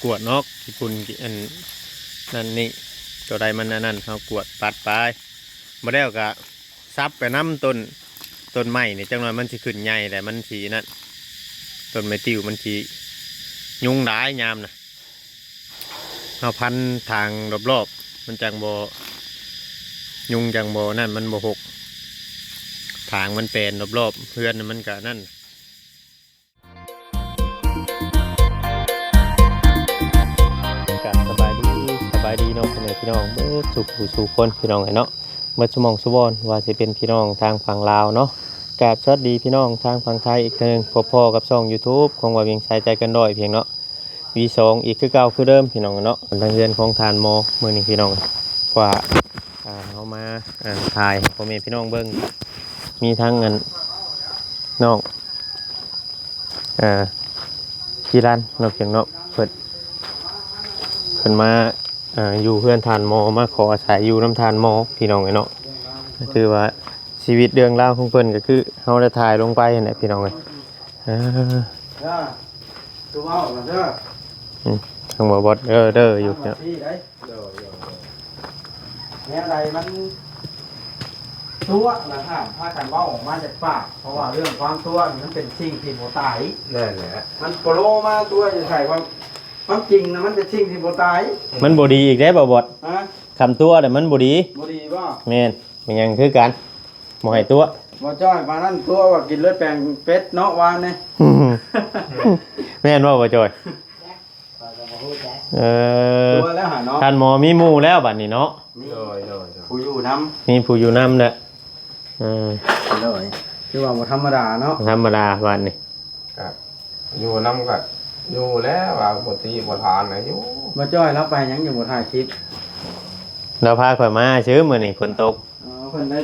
กวดนอกญี่ปุ่นอันนั่นนี่ตัวใดมันนั่นเขากวดปัดไปมาแล้วก็ซับไปน้ำต้นไม้นี่จังหน่อยมันสิขึ้นใหญ่แต่มันสีนั่นต้นไม้ติ้วมันสียุงได้ยามนะเอาพันทางรอบๆมันจังโบยุงจังโบนั่นมันโบหกทางมันเป็นรอบๆเพื่อนมันก็นั่นสบายดีน้องพี่น้องเมื่อสู่คนพี่น้องไงเนาะเมื่อชั่วโมงชั่วโมงว่าจะเป็นพี่น้องทางฝั่งลาวเนาะกราบสวัสดีพี่น้องทางฝั่งไทยอีกครั้งนึงพ่อกับช่อง YouTube ของว่าเวียงใช้ใจกันด้อยเพียงเนาะV2อีกคือเก่าคือเดิมพี่น้องเนาะทางเรือนของทานโมมือนี้พี่น้องกว่าเอามาถ่ายพ่อแม่พี่น้องเบิ้งมีทั้งเงินน้องกีรันนอกเพียงเนาะเพิ่นมาอยู่เพื่อนทานโมมาขออาศัยอยู่น้ำทานโมพี่น้องไงเนาะคือว่าชีวิตเรื่องราวของเพิ่นก็คือเฮาได้ถ่ายลงไปนั่นแหละพี่น้องเอ้ยตัวเว้าเด้อทางบ่เด้ออยู่เนาะเนี่ยอะไรมันตัวนะฮะพากันเว้าออกมาจากปากเพราะว่าเรื่องความตัวมันเป็นสิ่งที่บ่ตายนั่นแหละมันโปรมาตัวจะใส่ความจริงนะมันเป็นสิ่งที่บ่ตายมันบ่ดีอีกได้บ่บดฮะคำตัวแต่มันบ่ดีบ่ดีบ่แม่นมันยังคือกันบ่ให้ตัวบ่จ้อยมานั่นตัวว่ากินเลือดแปลงเป็ดเนาะวานนี่แม่นบ่จ้อยตัวแล้วหาเนาะท่านหมอมีหมู่แล้วบัดนี้เนาะผู้อยู่นำมีผู้อยู่นำแหละเลยคือว่าบ่ธรรมดาเนาะธรรมดาบัดนี้ครับอยู่นำก็อยู่แล้วว่าบ่ตีบ่ทานน่ะอยู่บ่จ้อยแล้วไปยังอยู่บ่ถ่ายคลิปเราพาข่อยมาซื้อมื้อนี้ฝนตกเพิ่นได้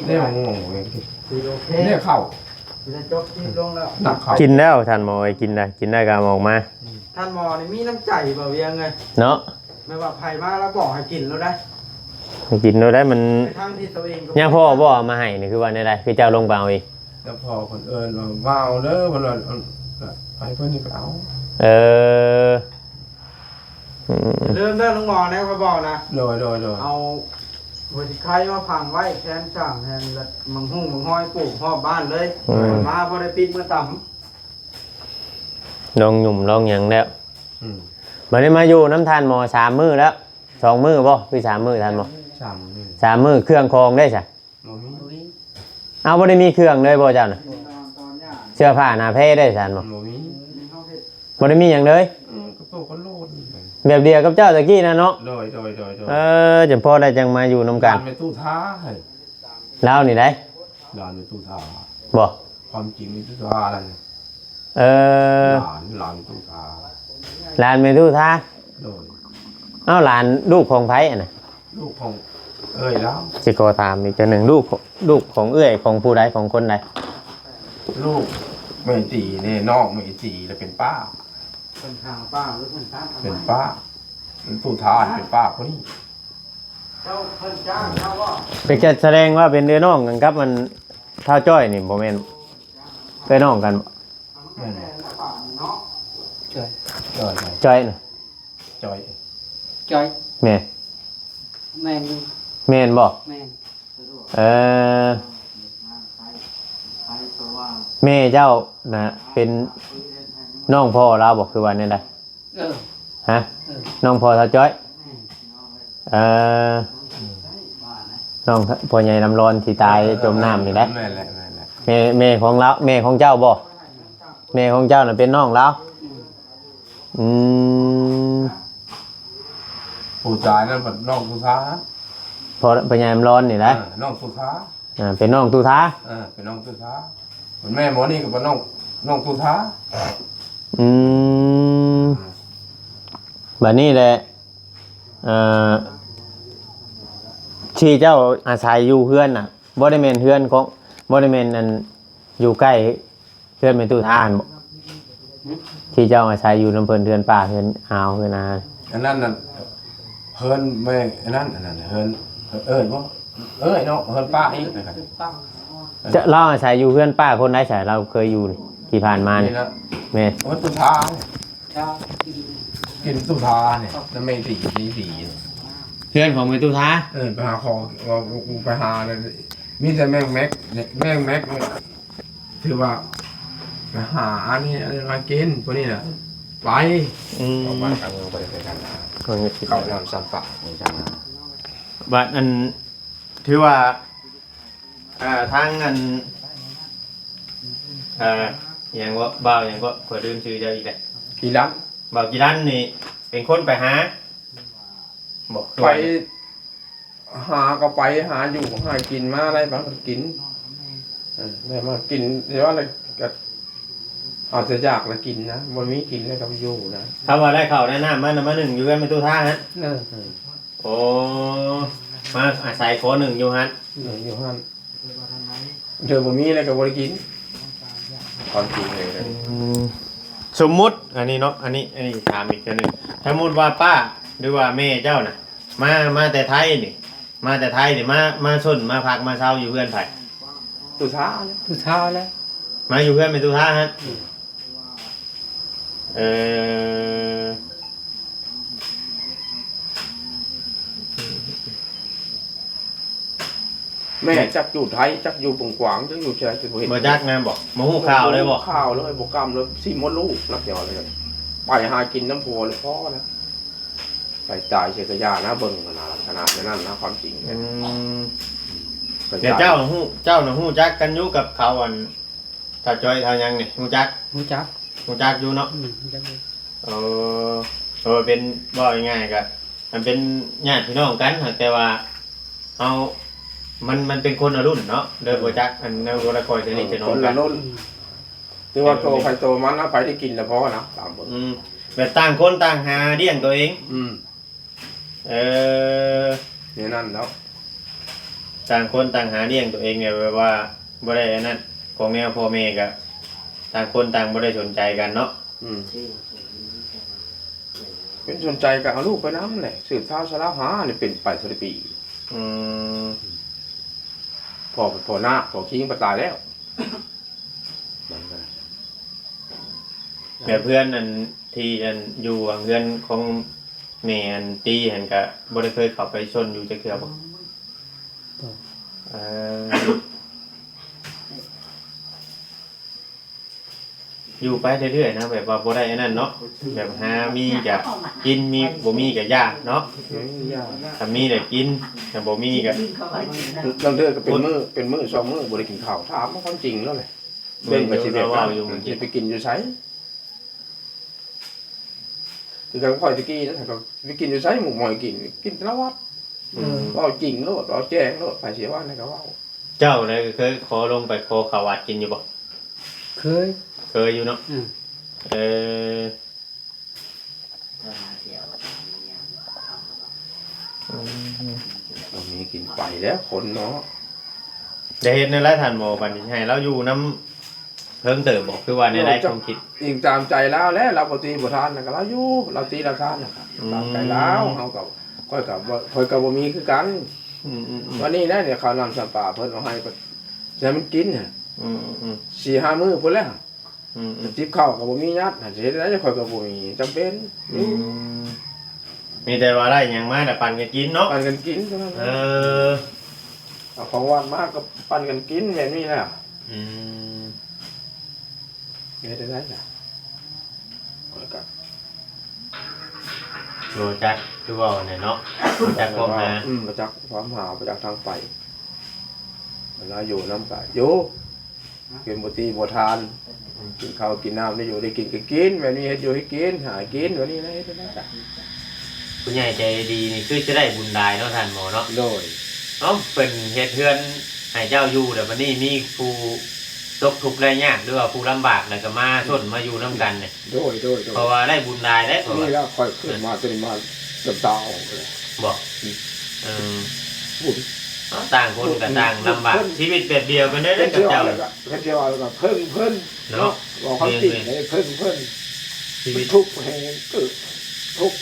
เนี่ยงงเนี่ยเข้ากินแล้วท่านหมอกินได้ก็ออกมาท่านหมอนี่มีน้ำใจบ่เวียงไงเนาะไม่ว่าไผมาแล้วบอกให้กินแล้วได้กินแล้วได้มันทางที่ตัวเองย่าพ่อบ่มาให้นี่คือว่าได้คือเจ้าลงไปเอาอีกแล้วพอคนเอิ้นว่าเอาเด้อเพิ่นว่าไปเพิ่นนี่ก็เอาเริ่มได้ลุงหมอนะเขาบอกนะโดยเอาหัวที่ไข่มาพังไว้แทนช่างแทนมังหุ่งมังห้อยปลูกหอบบ้านเลยมาบ่ได้ปิดมือต่ำลองหยุ่มลองหยังแล้วบัดนี้มาอยู่น้ำทานหมอ3 มื้อแล้ว2 มื้อบ่คือ3 มื้อทานหมอ3 มื้อเครื่องคองได้ใช่เอาบ่ได้มีเครื่องเลยบ่เจ้าน่ะเสื้อผ้าหน้าเพได้ทานหมอบ่ได้มีหยังเลยแบบเดียวกับเจ้าตะกี้นะเนาะโดยจังพ่อได้จังมาอยู่นำกันเป็นตู้ท้าให้แล้วนี่ได้หลานเป็นตู้ท้าบ่ความจริงเป็นตู้ท้านั่นหลานตู้ท้าหลานเป็นตู้ท้าโดยหลานลูกของไผอ่ะนะลูกของเอ้ยแล้วสิขอถามอีกจังหนึ่งลูกของเอื้อยของผู้ใดของคนใดลูกไม่ตีนี่น้องไม่ตีแล้วเป็นป้าเป็นทางป้าหรือเป็นป้าเป็นป้าเป็นผู้ทานเป็นป้าคนนี้เจ้าเพิ่นจ้างเจ้าว่าเป็นแสดงว่าเป็นเดือน้องกันครับมันเท่าจ้อยนี่โมเมนต์เป็นน้องกันจ้อยนะแม่แม่นบอกแม่เจ้านะเป็นน้องพ่อเราบอกคือวันนี้ได้ฮะน้องพ่อเท่าจ้อยน้องพ่อใหญ่น้ำร้อนที่ตายจมน้ำนี่ได้แม่ของเราแม่ของเจ้าบอกแม่ของเจ้าน่ะเป็นน้องเราผู้ชายนั่นเป็นน้องตุท้าพ่อใหญ่น้ำร้อนนี่ได้น้องตุท้าเป็นน้องตุท้าเป็นน้องตุท้าแม่หมอนี่ก็เป็นน้องตุท้าแบบนี้แหละที่เจ้าอาศัยอยู่เพื่อนน่ะบ่ได้แม่นเพื่อนของบ่ได้แม่นอันอยู่ใกล้เพื่อนเป็นตู้ทานบ่ที่เจ้าอาศัยอยู่น้ำเพิ่นเพื่อนป่าเพื่อนอาวเพื่อนนาอันนั้นน่ะเพื่อนแม่อันนั้นเพื่อนบ่เนาะเพื่อนป้าอีกนะครับ จะเล่าอาศัยอยู่เพื่อนป้าคนได้ใช่เราเคยอยู่นี่ที่ผ่านมา นี่ นี่ นะ แม่ วัตถุทานกินตุทาเนี่ยจะไม่สีสี เพื่อนของเมตุท้า ไปหาของว่ากูไปหาเลยมีแต่แม่งแม็กแม่งแม็กถือว่าไปหาอันนี้อะไรมากินพวกนี้นะไป ออกมาทางเมืองไปกันนะเข้าน้ำซ้ำปะนี่จังนะ บัดอันถือว่าทางอันอย่างว่าบ่าวอย่างก็ขอลืมชื่อเจ้าอีกแหละ กี่ร้าน บ่าวกีรันนี่เป็นคนไปหาบอก ไปหาก็ไปหาอยู่หากินมาอะไรบ้างก็กินได้มากินเดี๋ยวอะไรก็อาจจะอยากแล้วกินนะวันนี้กินแล้วก็อยู่นะ ถ้าว่าได้เข่าได้น้ำมาหนึ่งอยู่กันเป็นตู้ท่าฮะโอ้มาอาศัยขอหนึ่งอยู่ฮะ อยู่ห้านเดี๋ยววันนี้แล้วก็วันกินความจริงเลย สมมุติอันนี้เนาะอันนี้ถามอีกทีนึงสมมุติว่าป้าหรือว่าแม่เจ้าน่ะมาแต่ไทยนี่มาแต่ไทยนี่มาชนมาพักมาเช่าอยู่เพื่อนไผ่ ตุช้าแล้ว มาอยู่เพื่อนเป็นตู้ท่าฮะเออ แม่จักอยู่ไทยจักอยู่ปงกวางจักอยู่เชียงรายจะเห็น มาจักนะบอกมาหูข่าวเลยบอก ข้าวเลยบอกกรรมเลยซีมดลูกนักเดียวเลยไปหากินน้ำพัวเลยพ่อนะไปจ่ายเสียกระยานะเบิ่งขนาดนั้นนะความจริง เดี๋ยวเจ้าหนูจักกันอยู่กับเขาอันถ้าจอยทายังนี่หูจักอยู่เนาะเป็นบ่ง่ายๆก็มันเป็นญาติพี่น้องกันแต่ว่าเอามันเป็นคนละรุ่นเนาะเดินบ่จักอันนั้นบ่ได้คอยสนิทสนมกัน ที่ว่าโตใครโตมันนะไปได้กินแล้วพอนะตามเบิ่ง แบบต่างคนต่างหาเลี้ยงตัวเองเนี่ยนั่นแล้ว ต่างคนต่างหาเลี้ยงตัวเองเนี่ยแบบว่าบ่ได้อันนั้นของแนวพ่อแม่ก็ต่างคนต่างบ่ได้สนใจกันเนาะ เป็นสนใจกับเอาลูกไปน้ำเลยสืบเท้าสลาหาเนี่ยเป็นไปทุกปีพอหน้าพอคิงไปตายแล้ว แบบเพื่อนอันที่อันอยู่เพื่อนของแม่อันตีเห็นก็บ่ได้เคยเข้าไปชนอยู่จักเทื่อบ่อยู่ไปเรื่อยๆนะแบบว่าบ่ได้อันนั้นเนาะแบบหามีก็กินมีบ่มีก็ยากเนาะถ้ามีได้กินถ้าบ่มีก็ บางเดือนก็เป็นมื้อสองมื้อบริกินข้าวถามว่าความจริงแล้วเลยเป็นไปสิเดียวกันจะไปกินอยู่ไสคือการค่อยตะกี้นะถ้าไปกินอยู่ไสหมู่หมอยกินตะวัดว่าจริงโลดว่าแจ้งโลดไปเสียว่านี่ก็ว่า เจ้าเลยเคยขอลงไปขอข้าววัดกินอยู่บ่ เคยอยู่เนาะมีกินไปแล้วคนเนาะ จะเห็นในไร่ทานหมอบันที่ให้เราอยู่น้ำเพิ่มเติมบอกคือว่าในไร่ความคิด ยิงตามใจแล้วเราปกติบ่ทานก็เราอยู่เราตีราคานะครับตามใจแล้วเฮาก็ค่อยกับบ่มีคือกันวันนี้นะเนี่ยข้าวนำสัมปาเพิ่นเอาให้ก็จะมันกินน่ะ4-5 มื้อพุ่นแล้วจิบข้าวก็บ่มียัดสิเฮ็ดได้ค่อยก็บ่มีจำเป็นมีแต่ว่าได้หยังมาแต่ปั่นกันกินเนาะ ปั่นกันกินเท่านั้นเอาของหวานมากก็ปั่นกันกินแบบนี้แหละเฮ็ดได้น่ะค่อยก็ โรจักคือว่าเนี่ยเนาะโรจักความหา ประจักษ์ความหาประจักษ์ทางไปเวลาอยู่น้ำก็อยู่กินบ่ตีบ่ทานกินข้าวกินน้ำได้อยู่ได้กินก็กินแบบนี้เฮ็ดอยู่ให้กินหากินแบบนี้นะเฮ็ดได้จ้ะ ผู้ใหญ่ใจดีนี่คือจะได้บุญได้เนาะท่านหมอเนาะ โดย เนาะเป็นเฮ็ดเฮือนให้เจ้าอยู่แต่วันนี้มีผู้ตกทุกข์ได้ยากหรือว่าผู้ลำบากแล้วก็มาชนมาอยู่น้ำกันเนี่ย โดย เพราะว่าได้บุญได้ได้เพราะ นี่ ว่า แล้วค่อยขึ้นมาตัวนี้มากับตาออกเลย บอก บุญ ต่างคนกับต่างลำบากชีวิตแบบเดียวกันได้กับเจ้า เจ้าแล้วก็เพิ่น เนาะ บอกความจริงเลยเพิ่น ชีวิต ทุกข์แห่งตึกทุกข์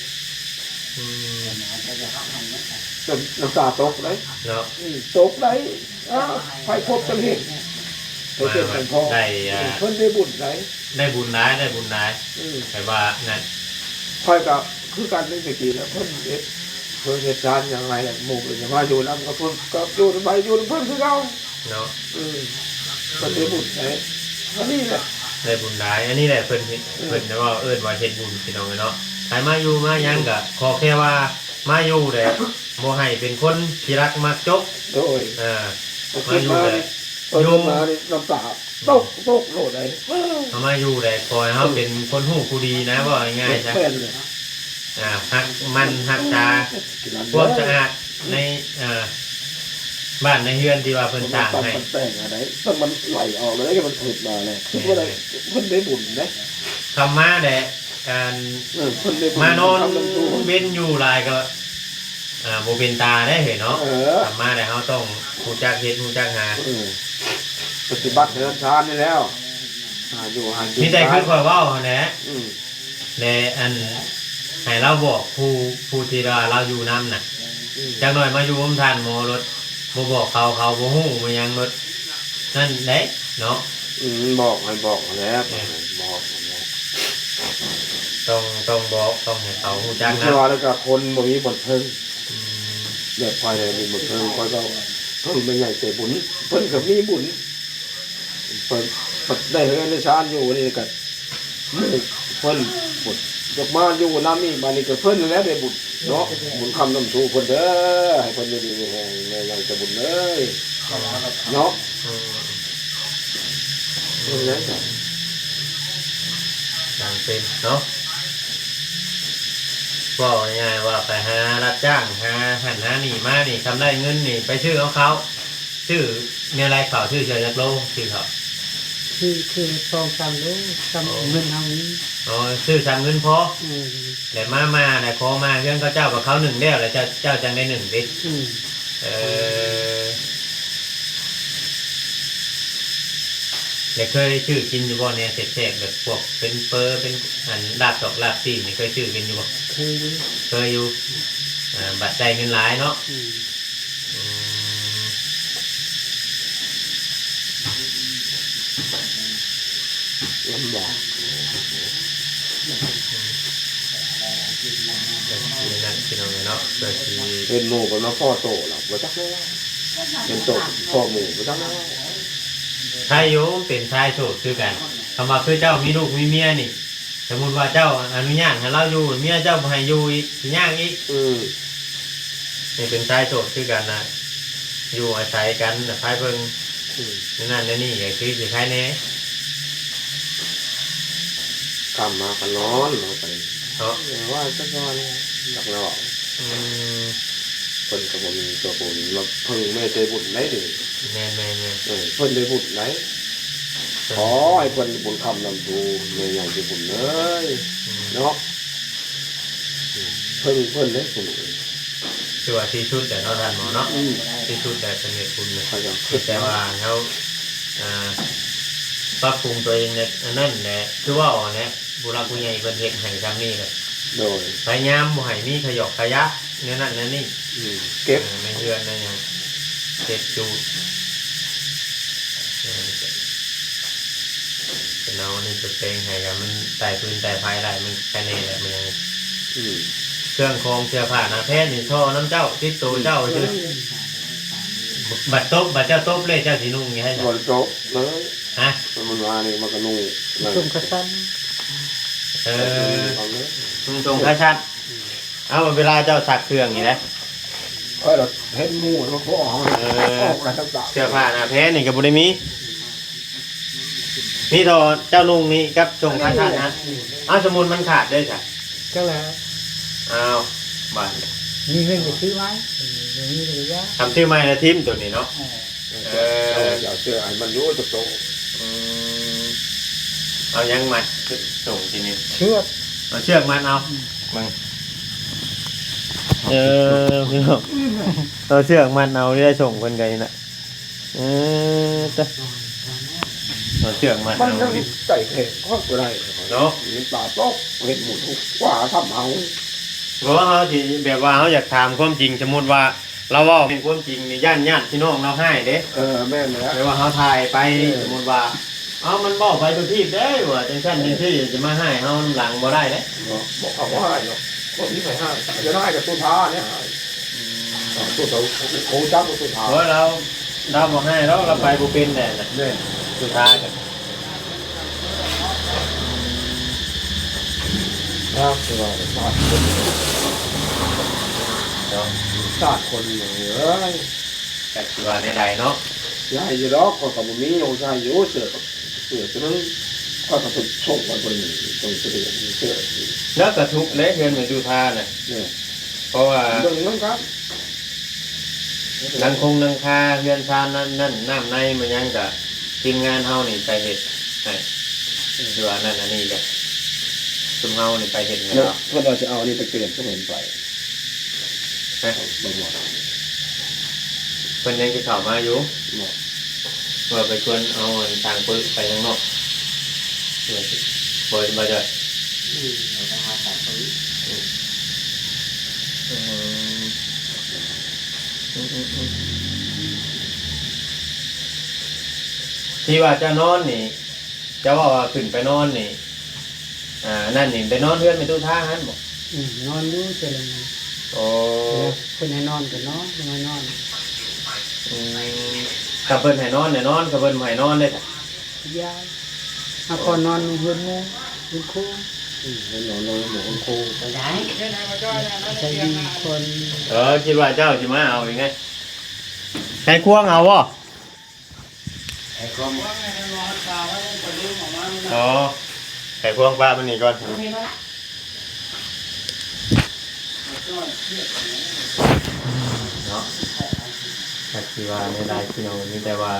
น้ำตาตกเลย เนาะ ตกเลยไฟพบกันเห็น ไปเจ็บเป็นพ่อ ได้ เพิ่นได้บุญไหน ได้บุญร้ายได้บุญร้ายแต่ว่านั่น ค่อยกับคือการเป็นตะกี้แล้วเพิ่นเฮ็ดเพิ่นเหตุการณ์อย่างไรแหละหมู่เพิ่นจะมาอยู่นำกับเพิ่นก็อยู่ไปอยู่เพิ่นคือเก่า เนาะ เพิ่นได้บุญไหนอันนี้แหละ ได้บุญร้ายอันนี้แหละเพิ่นจะว่าว่าเฮ็ดบุญพี่น้องเนาะใครมาอยู่มายังก็ขอแค่ว่ามาอยู่แต่บ่ให้เป็นคนที่รักมักจก โดย มาอยู่แต่ อยู่มานี่น้ำตาตกโลดเลย เอามาอยู่แต่คอยเฮาเป็นคนหูผู้ดีนะว่าง่ายๆจ้ะ เป็นเลย ฮักมันฮักตาความสะอาดในบ้านในเฮือนที่ว่าเพิ่นสร้างให้ มันแต่งอะไรต้องมันไหลออกเลยมันผุดมาเลยคิดว่าอะไรเพิ่นได้บุญนะ คำมาแต่การ เพิ่นได้บุญ มานอนเว้นอยู่หลายก็บ่เป็นตาได้เห็นเนาะคำมาแต่เฮาต้องรู้จักเฮ็ดรู้จักหา ปฏิบัติเดินชานนี่แล้วอยู่หากิน มีแต่คือข่อยเว้าหั่นแหละแต่อันให้เราบอกผู้ที่ว่าเราอยู่นำน่ะจักหน่อยมาอยู่อมทานหมอรถบ่บอกเขาบ่ฮู้บ่หยังรถนั่นเด้เนาะ บอกให้บอกแล้วบอก ต้องบอกต้องให้เขาฮู้จัก นะ นะ แล้วก็คนบ่มีบทเพิ่งเด็กไฟเลยมีบทเพิ่งคอยก็เพิ่งไม่ใหญ่แต่บุญเพิ่นก็มีบุญเพิ่นได้เฮือนในชานอยู่นี่ก็เพิ่นบุญยกมาอยู่น้ำนี่บ้านนี้ก็เพิ่นแล้วได้บุญเนาะบุญคำน้ำทูเพิ่นเด้อให้เพิ่นอยู่ดีแห่งในใหญ่จะบุญเลยเนาะนี่นะ ต่างเป็นเนาะบอกง่ายๆว่าไปหารับจ้างหาหันหาหนีมานี่ทำได้เงินนี่ไปชื่อของเขาชื่อมีอะไรเขาชื่อเชียร์จักรโลชื่อเขา คือซองซ้ำรู้ซ้ำเงินเท่านี้ อ๋อชื่อทำเงินพอแต่มาแต่พอมาเรื่องเขาเจ้ากับเขาหนึ่งแล้วแล้วเจ้าจังได้หนึ่งดิเดี๋ยวเคยชื่อกินอยู่บ่เนี่ยเสร็จแบบพวกเป็นเปอร์เป็นอันลาบตอกลาบตีนนี่เคยชื่อกินอยู่บ่ เคยอยู่บัตรใจเงินหลายเนาะลำบาก นั่นพี่น้องเนาะเกิดที่ เป็นหมู่กับน้องพ่อโตหรอกบ่จักแล้วเป็นโตพ่อหมู่บ่จักแล้ว ชายโยมเป็นชายโสดคือกันคำว่าคือเจ้ามีลูกมีเมียนี่สมมติว่าเจ้าอนุญาตให้เราอยู่เมียเจ้าให้อยู่อีกสิย่างอีกนี่เป็นชายโสดคือกันนะอยู่อาศัยกันนะพายเพิ่งนั่นนี่ก็คือสิคล้ายแน่ กลับมากันนอนลงไป เนาะ ว่าจะนอนหลักเราเพิ่นก็บ่มีตัวบุญมาเพิ่งไม่ได้บุญไหนดิ แม่เเพิ่นได้บุญไหนขอให้เพิ่นบุญคำนำดูแม่ใหญ่ได้บุญเลยเนาะเพิ่นได้บุญ คือว่าที่ชุดแต่เราทันหมอเนาะที่ชุดแต่เป็นเหตุผลแต่ว่าเขาปรับปรุงตัวเองเนี่ยนั่นแหละคือว่าเนี่ยบุรุษผู้ใหญ่เป็นเหตุให้ทำนี่เลย โดย พยายามบ่ให้มีขยอกขยะเนี่ยนั่นนี่ เก็บ ไม่เฮือนนั่นยังเก็บจูดเป็นเอานี่จุดเต็งให้กันมันไต่ปืนไต่ไฟได้มันแค่นี้แหละมันยังเครื่องคองเสื้อผ้าหน้าแพทย์นี่ท่อน้ำเจ้าติดตัวเจ้าชื่อบัดโต๊ะบัดเจ้าโต๊ะเลยเจ้าสีนุ่งอย่างไร บนโต๊ะเลย ฮะ มันมานี่มันก็นุ่ง ตุ่มกระซ้ ตรงข้าชัดเอาเวลาเจ้าสักเครื่องนี่นะ เราเห็นมูมันก็ออกอะไรต่างๆ เสื้อผ้าหน้าแพทย์นี่กับบุรีมีทอเจ้านุ่งนี่กับทรงข้าชัดนะเอาสมุนมันขาดได้จ้ะ ำก็แล้ว เอาบ้าน มีเงินจะซื้อไว้มีหรือยะ ทำชื่อไม้นะทิมตัวนี้เนาะ อย่าเชื่อไอ้มันรู้จะโต เอายังมัดส่งทีนี้ เชือก เอาเชือกมัดเอามึงพี่น้องเอาเชือกมัดเอาได้ส่งคนไกลน่ะเอาเชือกมัด มัน เอา ยังใส่เห็ดก็ได้ เนาะ มีปลาโต๊ะเห็ดหมูทุกว่าทำเอา เพราะว่าเขาที่แบบว่าเขาอยากถามความจริงสมมติว่า เราเว่าเป็นความจริงนี่ญาติพี่น้องเราให้เด้ แม่นแล้ว แต่ว่าเขาถ่ายไปสมมติว่าเอามันบอกไปตัวที่ได้ว่าจังซั่นจังซี่จะมาให้เฮาหลังบ่ได้เด้ บอกเขาว่าให้เนาะบอกนี่ไปให้จะได้กับตู้ท้าเนี่ยตู้เสาโค้งจับตู้ท้า เพราะเราบ่ให้เราไปบ่เป็นแน่น่ะ เนี่ย สุดท้ายก็ ครับคือว่าศาสตร์คน เนาะ ศาสตร์คนอย่างเอ้ย แต่สิว่าใดๆเนาะ ยายอยู่ดอกก็กับบ่มีองค์ชายอยู่เสือจนนั้นก็ต้องส่งมาคนนี้ต้องเสือ แล้วก็ทุกข์เละเฮือนไปดูทาน่ะ เนี่ย เพราะว่า เรื่องนั้นครับ นังคงนังคาเฮือนชานนั่นน้ำในมันยังก็ทีมงานเฮานี่ไปเฮ็ดให้คือว่านั่นอันนี้ก็ซุมเฮานี่ไปเฮ็ดให้ เนาะ เรา เพื่อนเราจะเอานี่ไปเปลี่ยนก็เหมือนไป ฮะ บ่หมด เพิ่นยังสิเข้ามาอยู่ เนาะ เพื่อไปชวนเอาทางปืนไปข้างนอกเพื่อสิบ่มาเด้อที่ว่าจะนอนนี่จะว่าขึ้นไปนอนนี่นั่นนี่ไปนอนเพื่อนไปตู้ท่าหันบอก นอนอยู่เจริญ โอ้ เพิ่นให้นอนก็นอนไม่นอน กับเพิ่นให้นอนเนี่ยนอนกับเพิ่นบ่ให้นอนได้จ้ะ ยายเอาก่อนนอนเฮือนหมู่เฮือนครู นอนหมูโค ไปได้ใจดีคน คิดว่าเจ้าสิมาเอายังไงให้ควงเอาบ่อ๋อไข่ควงปลามันนี่ก่อนเนาะก็คือว่าในรายพี่น้องนี่แต่ว่า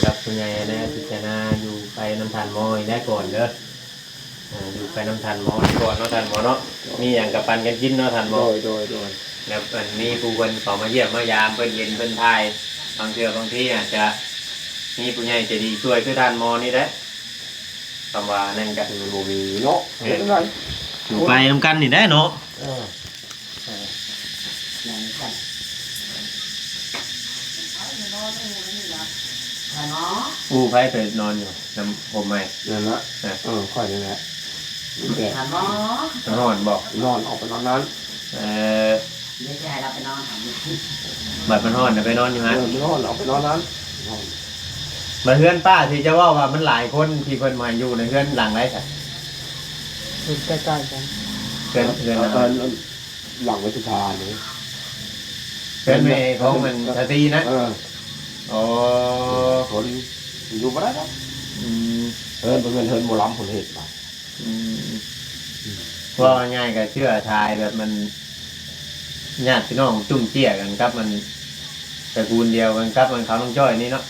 รับคุณยายนะพิจารณาอยู่ไปน้ำทานมอยได้ก่อนเด้ออยู่ไปน้ำทานมอก่อนเนาะทานมอเนาะมีอย่างกับปันกันกินเนาะทานมอ โดย แล้วอันนี้ผู้คนเขามาเยี่ยมมายามเพิ่นเย็นเพิ่นทายบางเทื่อบางทีอาจจะมีผู้ใหญ่ใจะดีช่วยคือทานมอนี่แหละคำว่านั่นกัน มันบ่มีเนาะเป็นไร อยู่ไปนำกันนี่ได้เนาะ นั่งกันผู้ไผเคยนอนอยู่น้ำผมไหม นั่นละค่อยนี่แหละแต่ ถามหมอน อนบอก นอนออกไปนอนนั้น ไม่ใช่เราไปนอนถาม บัดมันนอนน่ะไปนอนอยู่ฮะ นอนออกไปนอนนั้น บัดเฮือนป้าที่จะว่ามันหลายคนที่เพิ่นมาอยู่ในเฮือนหลังไรค่ะ อยู่ใกล้ๆกัน เฮือน หลังวิชาเลย เฮือนแม่ของมันสตรีนะอ๋อ คนอยู่บ่ได้ครับ อืม เฮิร์นเป็นเงินเฮิร์นโมล้ำผลเหตุมา ว่าง่ายๆก็เชื่อทายแบบมันญาติพี่น้องจุ่มเจี้ยกันครับมันตระกูลเดียวกันครับมันเขาต้องจ้อยนี่เนาะ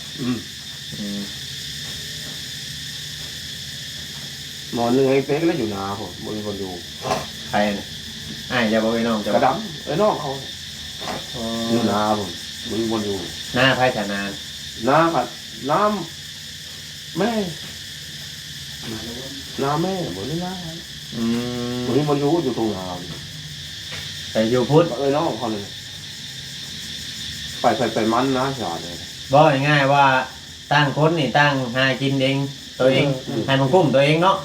นอนนึงไอ้เป๊กแล้วอยู่นาผมบนคนอยู่ ใครน่ะอ้ายจะบอกไอ้น้องจะ กระดำไอ้น้องเขาอยู่นาผมมึงบนอยู่ หน้าไพ่ชนาน น้ำกับน้ำแม่น้ำแม่บนนี้น้ำบนนี้บนอยู่ตรงนา แต่อยู่พุทธ เอ้ยน้องเขาเลยไปมันนะสาเลย บอกง่ายๆว่าตั้งคนนี่ตั้งหากินเองตัวเองให้มันกุ้มตัวเองเนาะ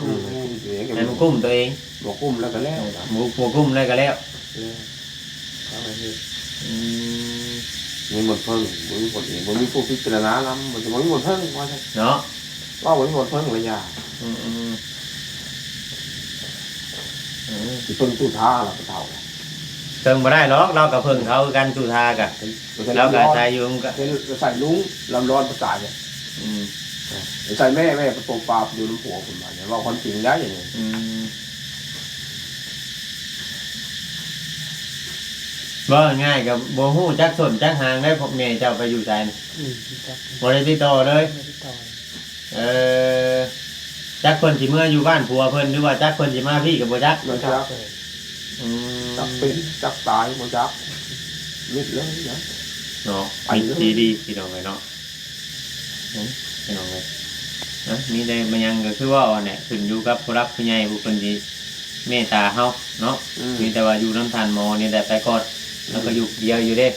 ให้มันกุ้มตัวเอง บอกกุ้มแล้วก็แล้ว หมูกุ้มได้ก็แล้วอืม มีหมดเพิ่งมีหมดเองมีผู้พิจารณาล้ำมันจะมีหมดเพิ่งว่าใช่ เนาะ ว่ามีหมดเพิ่งระยะ อืม ที่เพิ่งตู้ท่าเราก็เท่า เพิ่งมาได้หรอกเรากับเพิ่งเขากันสุธากันเรากับชายยุงกัน ใส่ลุงลำร้อนประกาศเนี่ยใส่แม่ประตูปราบอยู่น้ำหัวผมมาเนี่ยว่าความจริงได้ยังไง บ่ง่ายกับโบหูจักสนจักหางได้พวกเมย์เจ้าไปอยู่ใจนะบริติดต่อเลยจักเพิ่นสิเมื่ออยู่บ้านผัวเพิ่นหรือว่าจักเพิ่นสิมาพี่กับบ่จัก มันจักจักเป็นจักตายมันจักมิดเลยนะ เนาะมีดีพี่น้องเลยเนาะพี่น้องเลยนะมีได้มันยังก็คือว่าเนี่ยขึ้นอยู่กับผู้รับผู้ใหญ่ผู้เพิ่นสิเมตตาเฮาเนาะมีแต่ว่าอยู่น้ำทานหมอนี่ได้ไปกอด แล้วก็อยู่เดียวอยู่เด้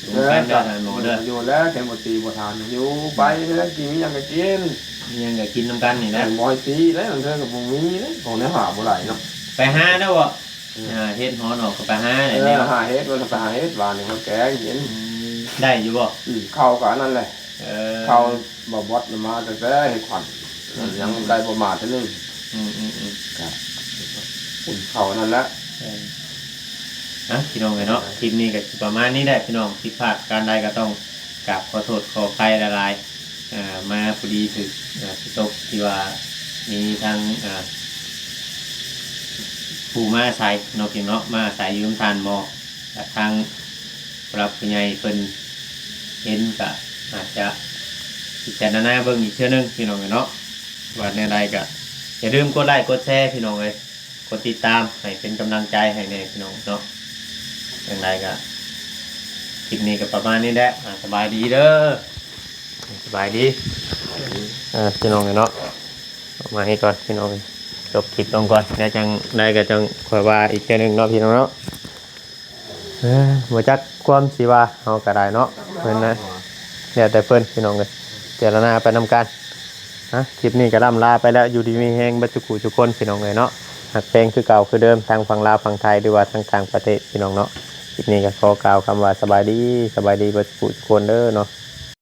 อยู่กันเด้อท่านหมอเด้อ อยู่แล้วแต่บ่ตีบ่ทานอยู่ไปแล้วกินยังก็กิน ยังก็กินน้ำกันนี่ แต่ นะ บ่ให้ตีแล้วมันเท่ากับบ่มีเลยของเนื้อหาบ่ไหลเนาะ ไปหาเด้อบ่เฮ็ดหอนออกก็ไปหาได้แนว หาเฮ็ดมันไปหาเฮ็ดหวานนี่มันแกงกิน ได้อยู่บ่ เข้ากับนั่นแหละ เออ เข้าบ่บดมาแต่เฮ็ดขวัญยังได้ประมาทเท่านึง อืม อุ่นเข้านั่นแหละ นะพี่น้องเนาะคลิปนี้ก็ประมาณนี้ได้พี่น้องผิดพลาดการใดก็ต้องกราบขอโทษขออภัยละลายมาพอดีถึงที่ตกที่ว่ามีทางผู้มาใส่เนาะพี่เนาะมาใส่ยืมทานหมอทางรับผู้ใหญ่เพิ่นเห็นก็อาจจะพิจารณาเบิ่งอีกเทื่อนึงพี่น้องเนาะว่าแนวใดก็อย่าลืมกดไลค์กดแชร์พี่น้องเลยกดติดตามให้เป็นกำลังใจให้แน่พี่น้องเนาะอย่างไรก็คลิปนี้ก็ประมาณนี้แหละสบายดีเด้อสบายดีพี่น้องเนาะมาให้ก่อนพี่น้องจบคลิปลงก่อนแล้วจังได้ก็จังค่อยว่าอีกเทื่อนึงเนาะพี่น้องเนาะบ่จักความสิว่าเฮาก็ได้เนาะเพิ่นนะแล้วแต่เพิ่นพี่น้องเอ้ยเจรณาไปนำกันคลิปนี้ก็ล่ำลาไปแล้วอยู่ดีมีแฮงบัดทุกคนพี่น้องเอ้ยเนาะหักเพลงคือเก่าคือเดิมทางฝั่งลาวฝั่งไทยหรือว่าทางต่างประเทศพี่น้องเนาะคลิปนี้ก็ขอกล่าวคำว่าสบายดีเบัดทุกคนเด้อเนาะ